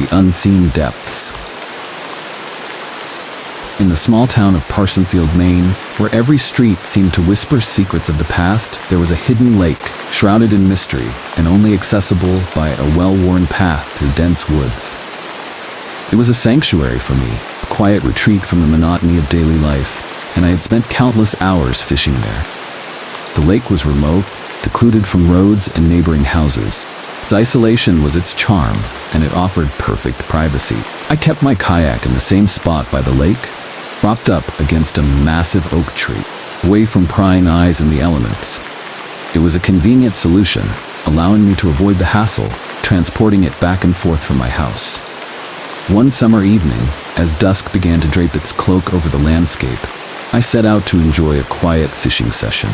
the unseen depths. In the small town of Parsonfield, Maine, where every street seemed to whisper secrets of the past, there was a hidden lake, shrouded in mystery and only accessible by a well-worn path through dense woods. It was a sanctuary for me, a quiet retreat from the monotony of daily life, and I had spent countless hours fishing there. The lake was remote, secluded from roads and neighboring houses. Its isolation was its charm, and it offered perfect privacy. I kept my kayak in the same spot by the lake, propped up against a massive oak tree, away from prying eyes and the elements. It was a convenient solution, allowing me to avoid the hassle, transporting it back and forth from my house. One summer evening, as dusk began to drape its cloak over the landscape, I set out to enjoy a quiet fishing session.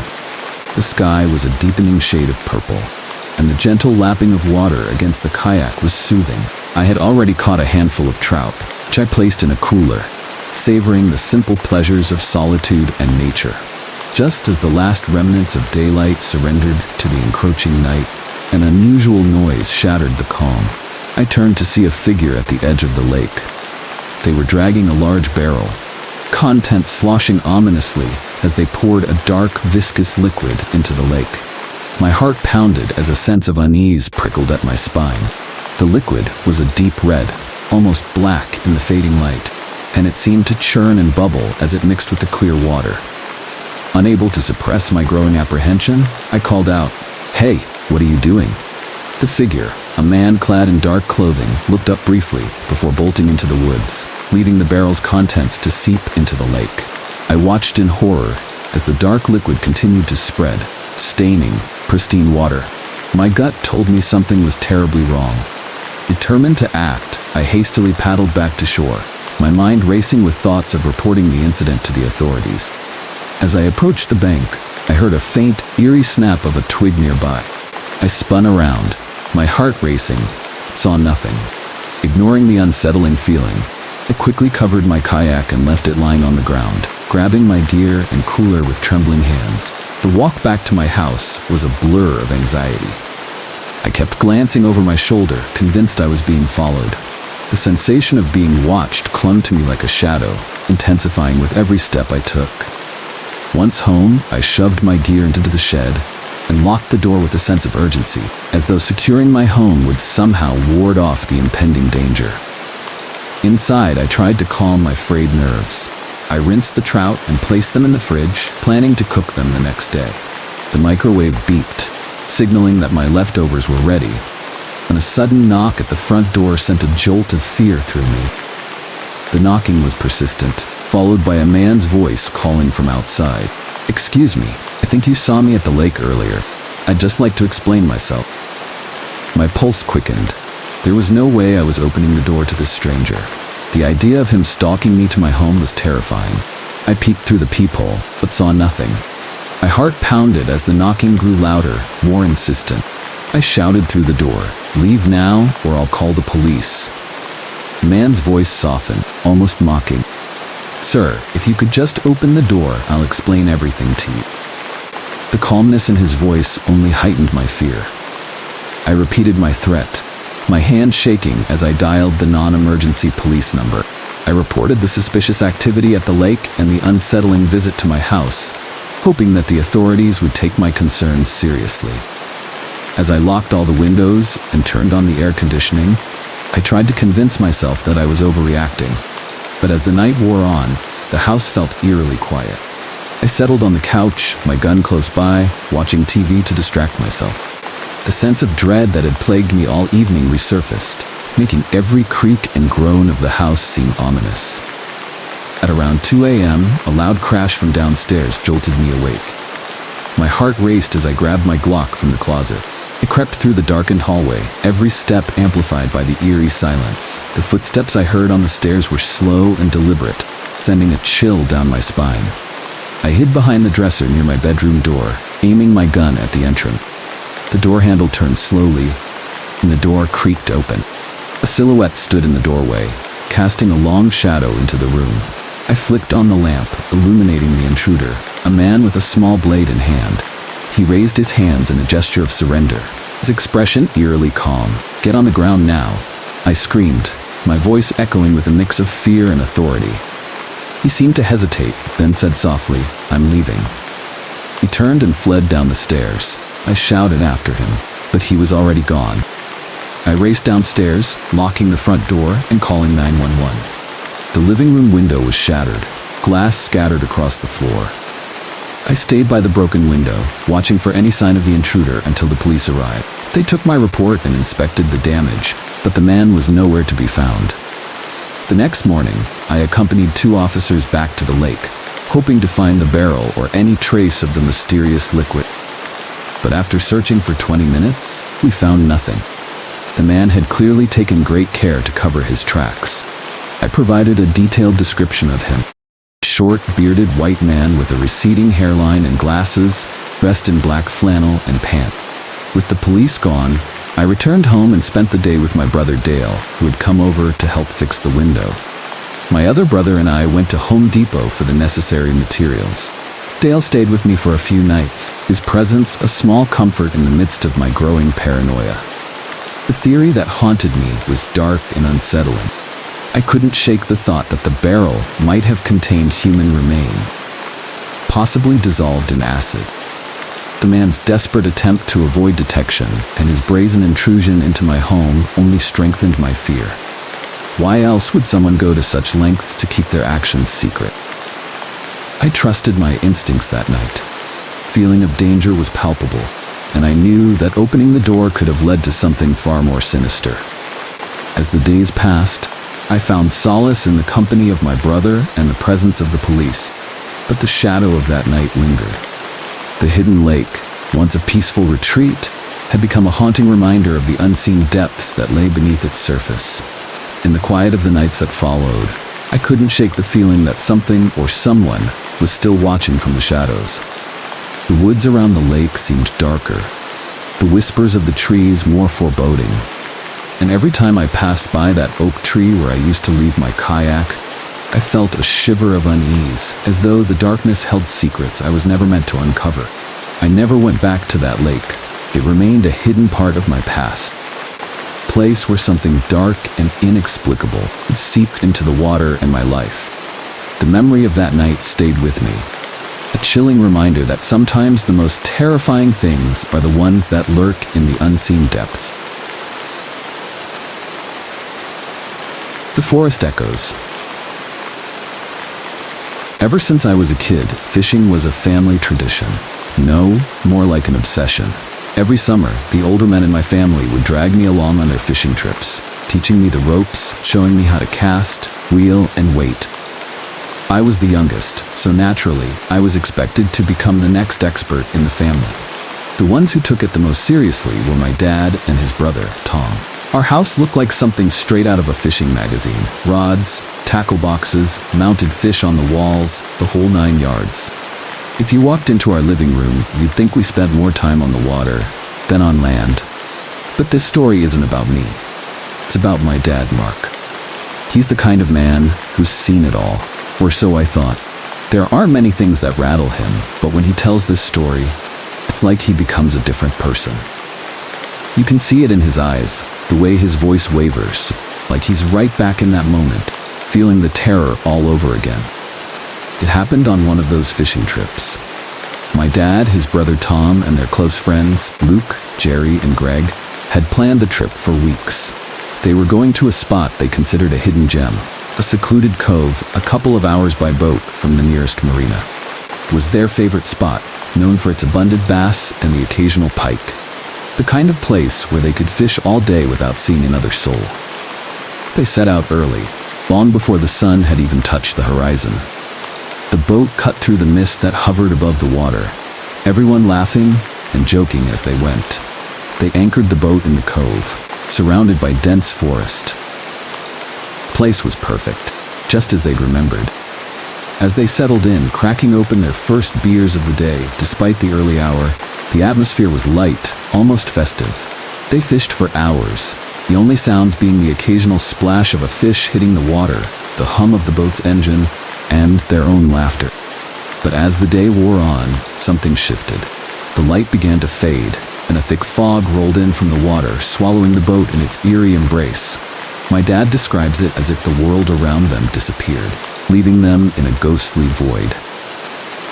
The sky was a deepening shade of purple, and the gentle lapping of water against the kayak was soothing. I had already caught a handful of trout, which I placed in a cooler, savoring the simple pleasures of solitude and nature. Just as the last remnants of daylight surrendered to the encroaching night, an unusual noise shattered the calm. I turned to see a figure at the edge of the lake. They were dragging a large barrel, contents sloshing ominously as they poured a dark, viscous liquid into the lake. My heart pounded as a sense of unease prickled at my spine. The liquid was a deep red, almost black in the fading light, and it seemed to churn and bubble as it mixed with the clear water. Unable to suppress my growing apprehension, I called out, "Hey, what are you doing?" The figure, a man clad in dark clothing, looked up briefly before bolting into the woods, leaving the barrel's contents to seep into the lake. I watched in horror as the dark liquid continued to spread, staining pristine water. My gut told me something was terribly wrong. Determined to act, I hastily paddled back to shore, my mind racing with thoughts of reporting the incident to the authorities. As I approached the bank, I heard a faint, eerie snap of a twig nearby. I spun around, my heart racing, but saw nothing. Ignoring the unsettling feeling, I quickly covered my kayak and left it lying on the ground, grabbing my gear and cooler with trembling hands. The walk back to my house was a blur of anxiety. I kept glancing over my shoulder, convinced I was being followed. The sensation of being watched clung to me like a shadow, intensifying with every step I took. Once home, I shoved my gear into the shed and locked the door with a sense of urgency, as though securing my home would somehow ward off the impending danger. Inside, I tried to calm my frayed nerves. I rinsed the trout and placed them in the fridge, planning to cook them the next day. The microwave beeped, signaling that my leftovers were ready, when a sudden knock at the front door sent a jolt of fear through me. The knocking was persistent, followed by a man's voice calling from outside. "Excuse me, I think you saw me at the lake earlier. I'd just like to explain myself." My pulse quickened. There was no way I was opening the door to this stranger. The idea of him stalking me to my home was terrifying. I peeked through the peephole, but saw nothing. My heart pounded as the knocking grew louder, more insistent. I shouted through the door, "Leave now, or I'll call the police." The man's voice softened, almost mocking. "Sir, if you could just open the door, I'll explain everything to you." The calmness in his voice only heightened my fear. I repeated my threat, my hand shaking as I dialed the non-emergency police number. I reported the suspicious activity at the lake and the unsettling visit to my house, hoping that the authorities would take my concerns seriously. As I locked all the windows and turned on the air conditioning, I tried to convince myself that I was overreacting. But as the night wore on, the house felt eerily quiet. I settled on the couch, my gun close by, watching TV to distract myself. The sense of dread that had plagued me all evening resurfaced, making every creak and groan of the house seem ominous. At around 2 a.m., a loud crash from downstairs jolted me awake. My heart raced as I grabbed my Glock from the closet. I crept through the darkened hallway, every step amplified by the eerie silence. The footsteps I heard on the stairs were slow and deliberate, sending a chill down my spine. I hid behind the dresser near my bedroom door, aiming my gun at the entrance. The door handle turned slowly, and the door creaked open. A silhouette stood in the doorway, casting a long shadow into the room. I flicked on the lamp, illuminating the intruder, a man with a small blade in hand. He raised his hands in a gesture of surrender, his expression eerily calm. "Get on the ground now," I screamed, my voice echoing with a mix of fear and authority. He seemed to hesitate, then said softly, "I'm leaving." He turned and fled down the stairs. I shouted after him, but he was already gone. I raced downstairs, locking the front door and calling 911. The living room window was shattered, glass scattered across the floor. I stayed by the broken window, watching for any sign of the intruder until the police arrived. They took my report and inspected the damage, but the man was nowhere to be found. The next morning, I accompanied 2 officers back to the lake, hoping to find the barrel or any trace of the mysterious liquid. But after searching for 20 minutes, we found nothing. The man had clearly taken great care to cover his tracks. I provided a detailed description of him. Short, bearded white man with a receding hairline and glasses, dressed in black flannel and pants. With the police gone, I returned home and spent the day with my brother Dale, who had come over to help fix the window. My other brother and I went to Home Depot for the necessary materials. Dale stayed with me for a few nights, his presence a small comfort in the midst of my growing paranoia. The theory that haunted me was dark and unsettling. I couldn't shake the thought that the barrel might have contained human remains, possibly dissolved in acid. The man's desperate attempt to avoid detection and his brazen intrusion into my home only strengthened my fear. Why else would someone go to such lengths to keep their actions secret? I trusted my instincts that night. Feeling of danger was palpable, and I knew that opening the door could have led to something far more sinister. As the days passed, I found solace in the company of my brother and the presence of the police, but the shadow of that night lingered. The hidden lake, once a peaceful retreat, had become a haunting reminder of the unseen depths that lay beneath its surface. In the quiet of the nights that followed, I couldn't shake the feeling that something or someone was still watching from the shadows. The woods around the lake seemed darker, the whispers of the trees more foreboding, and every time I passed by that oak tree where I used to leave my kayak, I felt a shiver of unease, as though the darkness held secrets I was never meant to uncover. I never went back to that lake. It remained a hidden part of my past. A place where something dark and inexplicable had seeped into the water and my life. The memory of that night stayed with me, a chilling reminder that sometimes the most terrifying things are the ones that lurk in the unseen depths. The Forest Echoes. Ever since I was a kid, fishing was a family tradition. No, more like an obsession. Every summer, the older men in my family would drag me along on their fishing trips, teaching me the ropes, showing me how to cast, reel, and weight. I was the youngest, so naturally, I was expected to become the next expert in the family. The ones who took it the most seriously were my dad and his brother, Tom. Our house looked like something straight out of a fishing magazine. Rods, tackle boxes, mounted fish on the walls, the whole 9 yards. If you walked into our living room, you'd think we spent more time on the water than on land. But this story isn't about me. It's about my dad, Mark. He's the kind of man who's seen it all, or so I thought. There aren't many things that rattle him, but when he tells this story, it's like he becomes a different person. You can see it in his eyes, the way his voice wavers, like he's right back in that moment, feeling the terror all over again. It happened on one of those fishing trips. My dad, his brother Tom, and their close friends, Luke, Jerry, and Greg, had planned the trip for weeks. They were going to a spot they considered a hidden gem, a secluded cove a couple of hours by boat from the nearest marina. It was their favorite spot, known for its abundant bass and the occasional pike. The kind of place where they could fish all day without seeing another soul. They set out early, long before the sun had even touched the horizon. The boat cut through the mist that hovered above the water, everyone laughing and joking as they went. They anchored the boat in the cove, surrounded by dense forest. The place was perfect, just as they'd remembered. As they settled in, cracking open their first beers of the day, despite the early hour, the atmosphere was light, almost festive. They fished for hours, the only sounds being the occasional splash of a fish hitting the water, the hum of the boat's engine, and their own laughter. But as the day wore on, something shifted. The light began to fade, and a thick fog rolled in from the water, swallowing the boat in its eerie embrace. My dad describes it as if the world around them disappeared, leaving them in a ghostly void.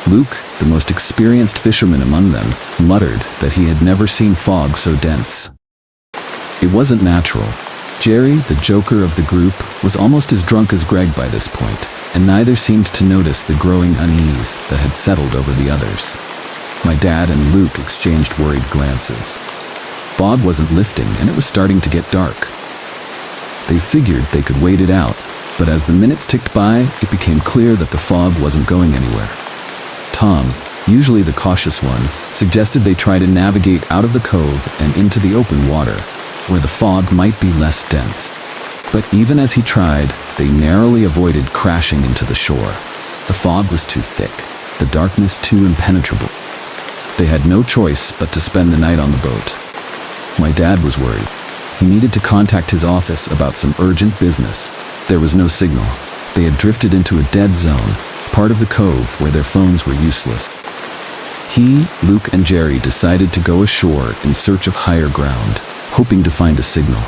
Luke, the most experienced fisherman among them, muttered that he had never seen fog so dense. It wasn't natural. Jerry, the joker of the group, was almost as drunk as Greg by this point, and neither seemed to notice the growing unease that had settled over the others. My dad and Luke exchanged worried glances. Fog wasn't lifting, and it was starting to get dark. They figured they could wait it out, but as the minutes ticked by, it became clear that the fog wasn't going anywhere. Tom, usually the cautious one, suggested they try to navigate out of the cove and into the open water, where the fog might be less dense. But even as he tried, they narrowly avoided crashing into the shore. The fog was too thick, the darkness too impenetrable. They had no choice but to spend the night on the boat. My dad was worried. He needed to contact his office about some urgent business. There was no signal. They had drifted into a dead zone, part of the cove where their phones were useless. He, Luke, and Jerry decided to go ashore in search of higher ground, hoping to find a signal.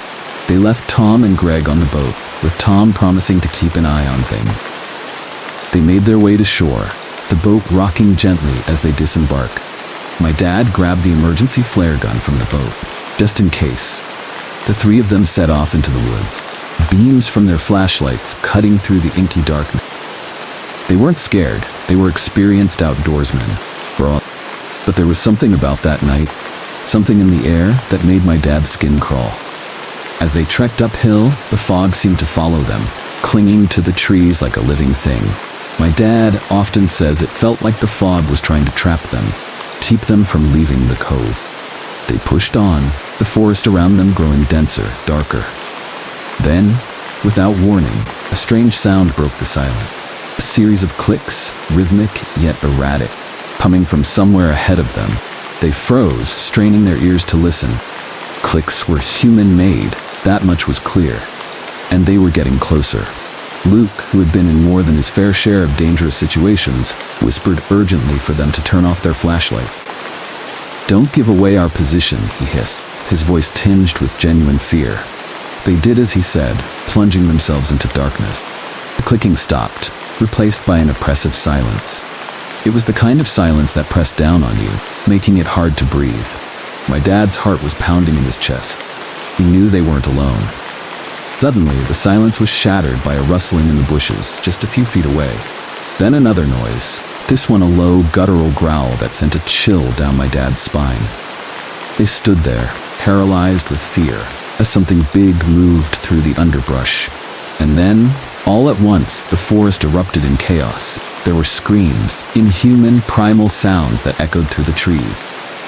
They left Tom and Greg on the boat, with Tom promising to keep an eye on things. They made their way to shore, the boat rocking gently as they disembarked. My dad grabbed the emergency flare gun from the boat, just in case. The three of them set off into the woods, beams from their flashlights cutting through the inky darkness. They weren't scared, they were experienced outdoorsmen. But there was something about that night, something in the air that made my dad's skin crawl. As they trekked uphill, the fog seemed to follow them, clinging to the trees like a living thing. My dad often says it felt like the fog was trying to trap them, keep them from leaving the cove. They pushed on, the forest around them growing denser, darker. Then, without warning, a strange sound broke the silence. A series of clicks, rhythmic yet erratic, coming from somewhere ahead of them. They froze, straining their ears to listen. Clicks were human-made, that much was clear. And they were getting closer. Luke, who had been in more than his fair share of dangerous situations, whispered urgently for them to turn off their flashlights. "Don't give away our position," he hissed, his voice tinged with genuine fear. They did as he said, plunging themselves into darkness. The clicking stopped, replaced by an oppressive silence. It was the kind of silence that pressed down on you, making it hard to breathe. My dad's heart was pounding in his chest. He knew they weren't alone. Suddenly, the silence was shattered by a rustling in the bushes, just a few feet away. Then another noise, this one a low, guttural growl that sent a chill down my dad's spine. They stood there, paralyzed with fear, as something big moved through the underbrush. And then, all at once, the forest erupted in chaos. There were screams, inhuman, primal sounds that echoed through the trees.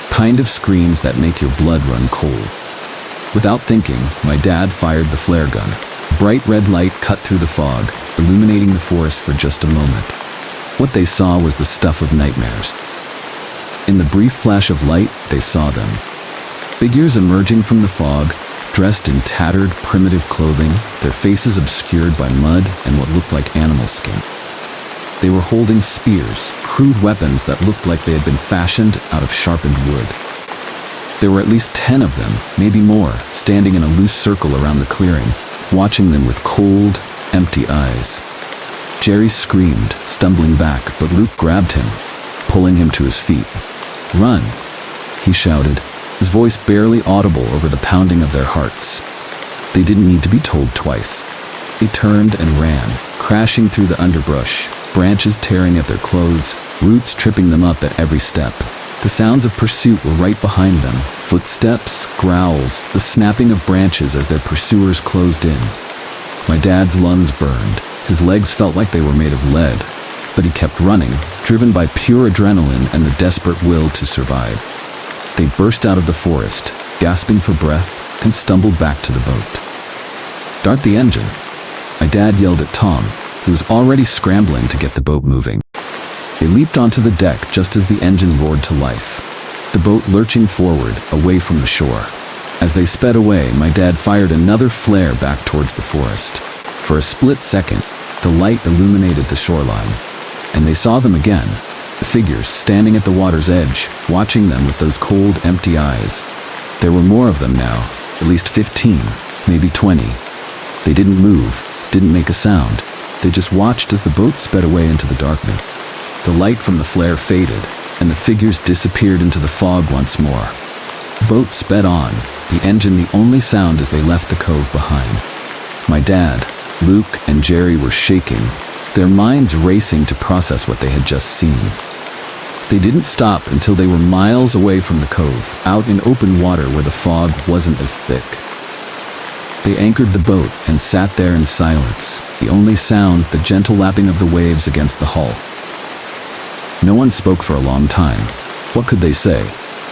Kind of screams that make your blood run cold. Without thinking, my dad fired the flare gun. Bright red light cut through the fog, illuminating the forest for just a moment. What they saw was the stuff of nightmares. In the brief flash of light, they saw them. Figures emerging from the fog, dressed in tattered, primitive clothing, their faces obscured by mud and what looked like animal skin. They were holding spears, crude weapons that looked like they had been fashioned out of sharpened wood. There were at least 10 of them, maybe more, standing in a loose circle around the clearing, watching them with cold, empty eyes. Jerry screamed, stumbling back, but Luke grabbed him, pulling him to his feet. "Run," he shouted, his voice barely audible over the pounding of their hearts. They didn't need to be told twice. They turned and ran, crashing through the underbrush, branches tearing at their clothes, roots tripping them up at every step. The sounds of pursuit were right behind them, footsteps, growls, the snapping of branches as their pursuers closed in. My dad's lungs burned. His legs felt like they were made of lead, but he kept running, driven by pure adrenaline and the desperate will to survive. They burst out of the forest, gasping for breath, and stumbled back to the boat. "Start the engine," my dad yelled at Tom, who was already scrambling to get the boat moving. They leaped onto the deck just as the engine roared to life, the boat lurching forward, away from the shore. As they sped away, my dad fired another flare back towards the forest. For a split second, the light illuminated the shoreline, and they saw them again, the figures standing at the water's edge, watching them with those cold, empty eyes. There were more of them now, at least 15, maybe 20. They didn't move, didn't make a sound. They just watched as the boat sped away into the darkness. The light from the flare faded, and the figures disappeared into the fog once more. The boat sped on, the engine the only sound as they left the cove behind. My dad, Luke, and Jerry were shaking, their minds racing to process what they had just seen. They didn't stop until they were miles away from the cove, out in open water where the fog wasn't as thick. They anchored the boat and sat there in silence, the only sound the gentle lapping of the waves against the hull. No one spoke for a long time. What could they say?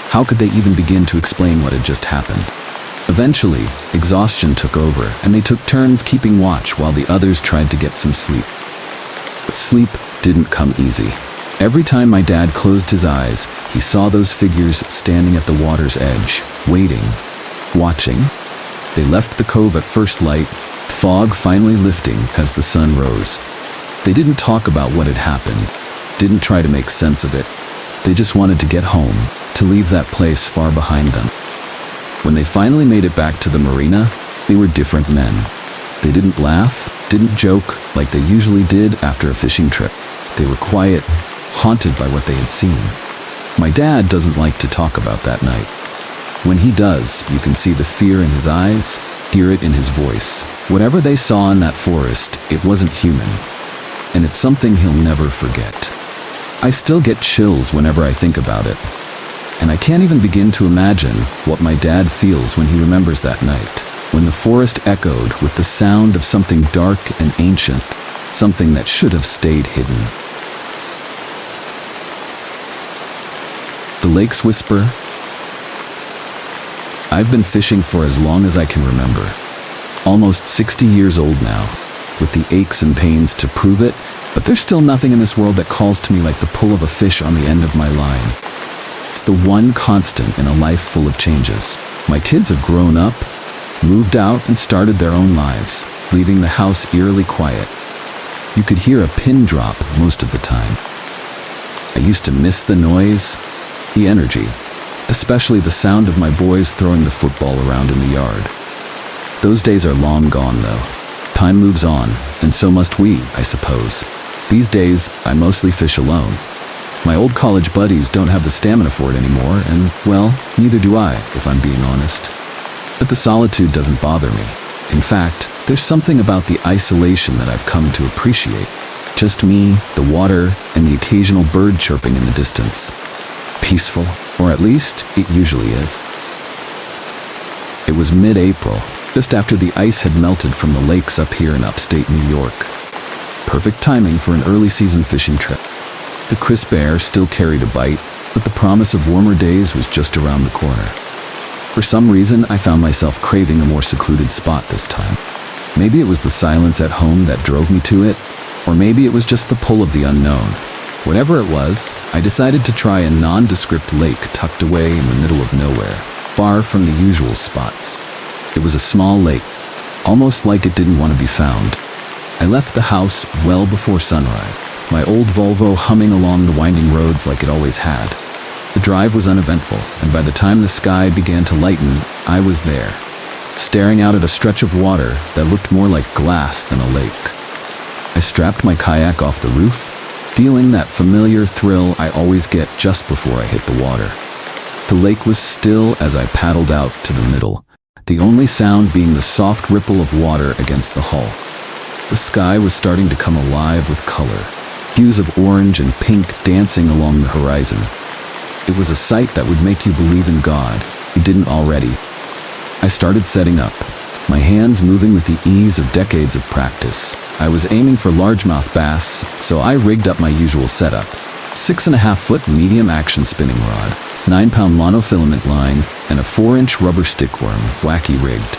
How could they even begin to explain what had just happened? Eventually, exhaustion took over, and they took turns keeping watch while the others tried to get some sleep. But sleep didn't come easy. Every time my dad closed his eyes, he saw those figures standing at the water's edge, waiting, watching. They left the cove at first light, fog finally lifting as the sun rose. They didn't talk about what had happened, didn't try to make sense of it. They just wanted to get home, to leave that place far behind them. When they finally made it back to the marina, they were different men. They didn't laugh, didn't joke like they usually did after a fishing trip. They were quiet, haunted by what they had seen. My dad doesn't like to talk about that night. When he does, you can see the fear in his eyes, hear it in his voice. Whatever they saw in that forest, it wasn't human. And it's something he'll never forget. I still get chills whenever I think about it. And I can't even begin to imagine what my dad feels when he remembers that night, when the forest echoed with the sound of something dark and ancient, something that should have stayed hidden. The lakes whisper. I've been fishing for as long as I can remember. Almost 60 years old now, with the aches and pains to prove it, but there's still nothing in this world that calls to me like the pull of a fish on the end of my line. It's the one constant in a life full of changes. My kids have grown up, moved out, and started their own lives, leaving the house eerily quiet. You could hear a pin drop most of the time. I used to miss the noise, the energy, especially the sound of my boys throwing the football around in the yard. Those days are long gone, though. Time moves on, and so must we, I suppose. These days, I mostly fish alone. My old college buddies don't have the stamina for it anymore, and, well, neither do I, if I'm being honest. But the solitude doesn't bother me. In fact, there's something about the isolation that I've come to appreciate. Just me, the water, and the occasional bird chirping in the distance. Peaceful, or at least it usually is. It was mid-April, just after the ice had melted from the lakes up here in upstate New York. Perfect timing for an early season fishing trip. The crisp air still carried a bite, but the promise of warmer days was just around the corner. For some reason, I found myself craving a more secluded spot this time. Maybe it was the silence at home that drove me to it, or maybe it was just the pull of the unknown. Whatever it was, I decided to try a nondescript lake tucked away in the middle of nowhere, far from the usual spots. It was a small lake, almost like it didn't want to be found. I left the house well before sunrise, my old Volvo humming along the winding roads like it always had. The drive was uneventful, and by the time the sky began to lighten, I was there, staring out at a stretch of water that looked more like glass than a lake. I strapped my kayak off the roof, feeling that familiar thrill I always get just before I hit the water. The lake was still as I paddled out to the middle, the only sound being the soft ripple of water against the hull. The sky was starting to come alive with color, hues of orange and pink dancing along the horizon. It was a sight that would make you believe in God, if you didn't already. I started setting up, my hands moving with the ease of decades of practice. I was aiming for largemouth bass, so I rigged up my usual setup. 6.5-foot medium action spinning rod, 9-pound monofilament line, and a 4-inch rubber stickworm, wacky rigged.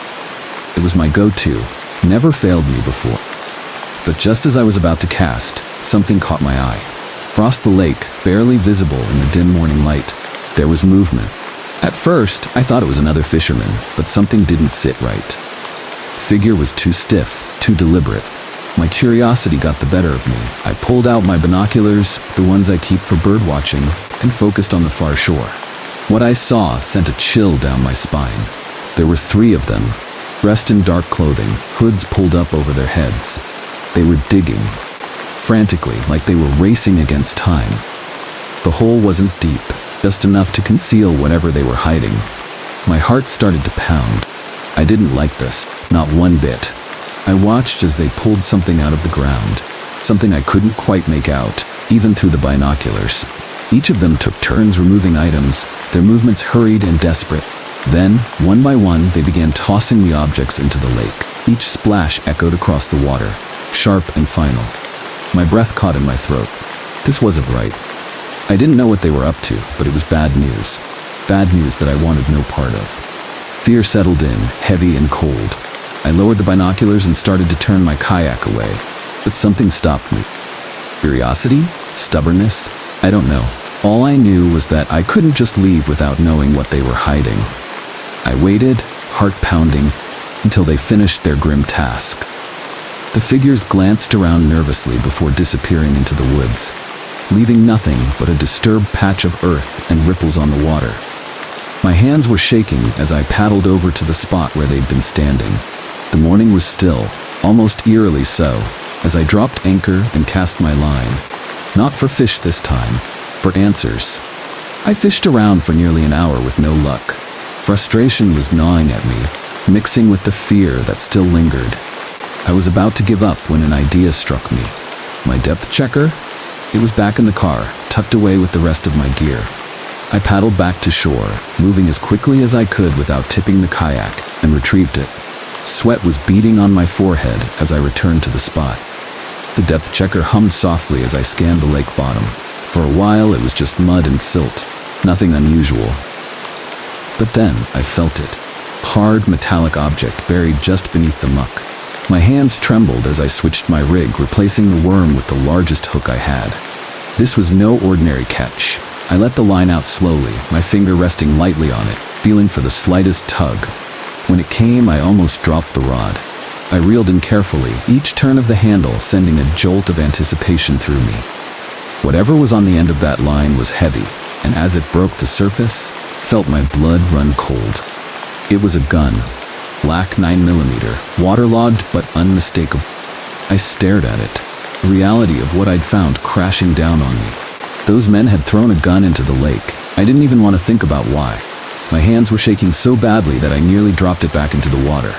It was my go-to, never failed me before. But just as I was about to cast, something caught my eye. Across the lake, barely visible in the dim morning light, there was movement. At first, I thought it was another fisherman, but something didn't sit right. The figure was too stiff, too deliberate. My curiosity got the better of me. I pulled out my binoculars, the ones I keep for bird watching, and focused on the far shore. What I saw sent a chill down my spine. There were 3 of them, dressed in dark clothing, hoods pulled up over their heads. They were digging, frantically, like they were racing against time. The hole wasn't deep, just enough to conceal whatever they were hiding. My heart started to pound. I didn't like this, not one bit. I watched as they pulled something out of the ground, something I couldn't quite make out, even through the binoculars. Each of them took turns removing items, their movements hurried and desperate. Then, one by one, they began tossing the objects into the lake. Each splash echoed across the water, sharp and final. My breath caught in my throat. This wasn't right. I didn't know what they were up to, but it was bad news. Bad news that I wanted no part of. Fear settled in, heavy and cold. I lowered the binoculars and started to turn my kayak away, but something stopped me. Curiosity? Stubbornness? I don't know. All I knew was that I couldn't just leave without knowing what they were hiding. I waited, heart pounding, until they finished their grim task. The figures glanced around nervously before disappearing into the woods, leaving nothing but a disturbed patch of earth and ripples on the water. My hands were shaking as I paddled over to the spot where they'd been standing. The morning was still, almost eerily so, as I dropped anchor and cast my line. Not for fish this time, for answers. I fished around for nearly an hour with no luck. Frustration was gnawing at me, mixing with the fear that still lingered. I was about to give up when an idea struck me. My depth checker? It was back in the car, tucked away with the rest of my gear. I paddled back to shore, moving as quickly as I could without tipping the kayak, and retrieved it. Sweat was beading on my forehead as I returned to the spot. The depth checker hummed softly as I scanned the lake bottom. For a while, it was just mud and silt, nothing unusual. But then, I felt it. Hard, metallic object buried just beneath the muck. My hands trembled as I switched my rig, replacing the worm with the largest hook I had. This was no ordinary catch. I let the line out slowly, my finger resting lightly on it, feeling for the slightest tug. When it came, I almost dropped the rod. I reeled in carefully, each turn of the handle sending a jolt of anticipation through me. Whatever was on the end of that line was heavy, and as it broke the surface, felt my blood run cold. It was a gun. Black 9mm, waterlogged but unmistakable. I stared at it, the reality of what I'd found crashing down on me. Those men had thrown a gun into the lake. I didn't even want to think about why. My hands were shaking so badly that I nearly dropped it back into the water.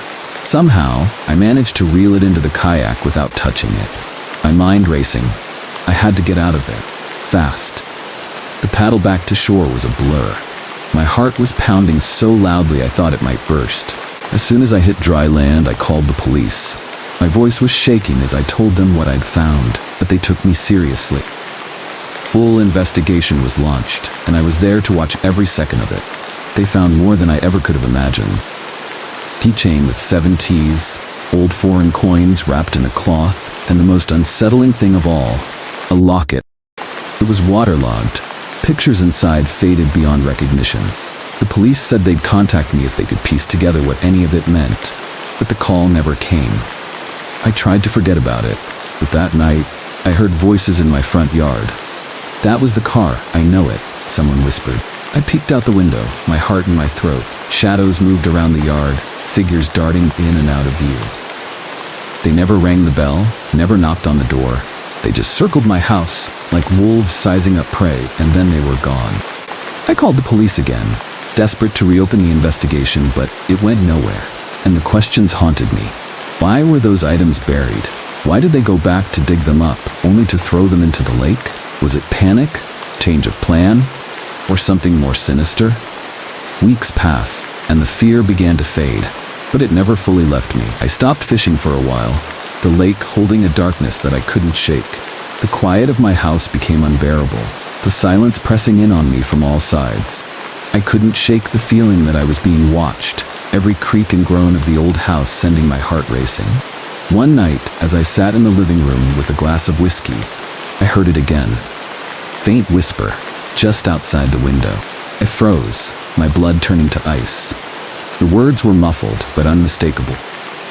Somehow, I managed to reel it into the kayak without touching it. My mind racing. I had to get out of there. Fast. The paddle back to shore was a blur. My heart was pounding so loudly I thought it might burst. As soon as I hit dry land, I called the police. My voice was shaking as I told them what I'd found, but they took me seriously. Full investigation was launched, and I was there to watch every second of it. They found more than I ever could have imagined. Keychain with 7 keys, old foreign coins wrapped in a cloth, and the most unsettling thing of all, a locket. It was waterlogged. Pictures inside faded beyond recognition. The police said they'd contact me if they could piece together what any of it meant, but the call never came. I tried to forget about it, but that night, I heard voices in my front yard. "That was the car, I know it," someone whispered. I peeked out the window, my heart in my throat. Shadows moved around the yard, figures darting in and out of view. They never rang the bell, never knocked on the door. They just circled my house, like wolves sizing up prey, and then they were gone. I called the police again, desperate to reopen the investigation, but it went nowhere, and the questions haunted me. Why were those items buried? Why did they go back to dig them up, only to throw them into the lake? Was it panic? Change of plan? Or something more sinister? Weeks passed, and the fear began to fade, but it never fully left me. I stopped fishing for a while, the lake holding a darkness that I couldn't shake. The quiet of my house became unbearable, the silence pressing in on me from all sides. I couldn't shake the feeling that I was being watched, every creak and groan of the old house sending my heart racing. One night, as I sat in the living room with a glass of whiskey, I heard it again. Faint whisper, just outside the window. I froze, my blood turning to ice. The words were muffled, but unmistakable.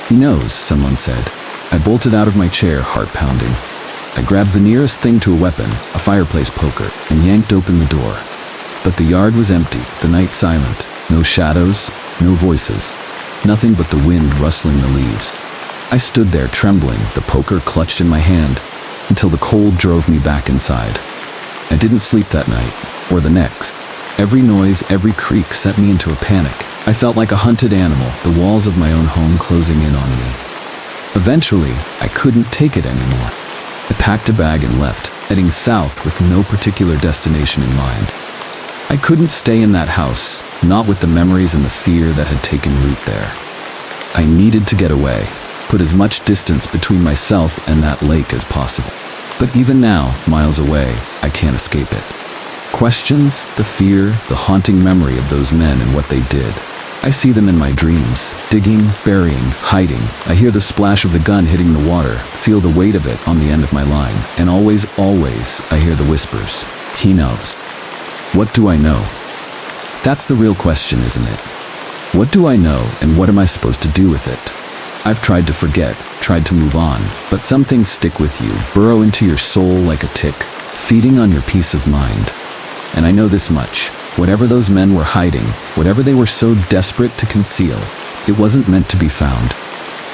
"He knows," someone said. I bolted out of my chair, heart pounding. I grabbed the nearest thing to a weapon, a fireplace poker, and yanked open the door. But the yard was empty, the night silent. No shadows, no voices. nothing but the wind rustling the leaves. I stood there trembling, the poker clutched in my hand, until the cold drove me back inside. I didn't sleep that night, or the next. Every noise, every creak sent me into a panic. I felt like a hunted animal, the walls of my own home closing in on me. Eventually, I couldn't take it anymore. I packed a bag and left, heading south with no particular destination in mind. I couldn't stay in that house, not with the memories and the fear that had taken root there. I needed to get away, put as much distance between myself and that lake as possible. But even now, miles away, I can't escape it. Questions, the fear, the haunting memory of those men and what they did. I see them in my dreams, digging, burying, hiding. I hear the splash of the gun hitting the water, feel the weight of it on the end of my line, and always, I hear the whispers. He knows. What do I know? That's the real question, isn't it? What do I know, and what am I supposed to do with it? I've tried to forget, tried to move on, but some things stick with you, burrow into your soul like a tick, feeding on your peace of mind. And I know this much. Whatever those men were hiding, whatever they were so desperate to conceal, it wasn't meant to be found.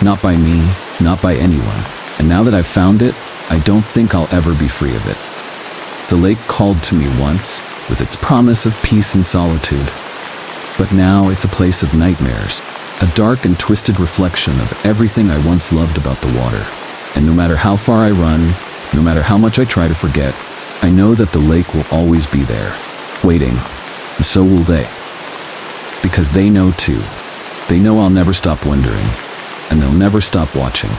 Not by me, not by anyone. And now that I've found it, I don't think I'll ever be free of it. The lake called to me once, with its promise of peace and solitude. But now it's a place of nightmares, a dark and twisted reflection of everything I once loved about the water. And no matter how far I run, no matter how much I try to forget, I know that the lake will always be there, waiting. And so will they. Because they know too. They know I'll never stop wondering, and they'll never stop watching.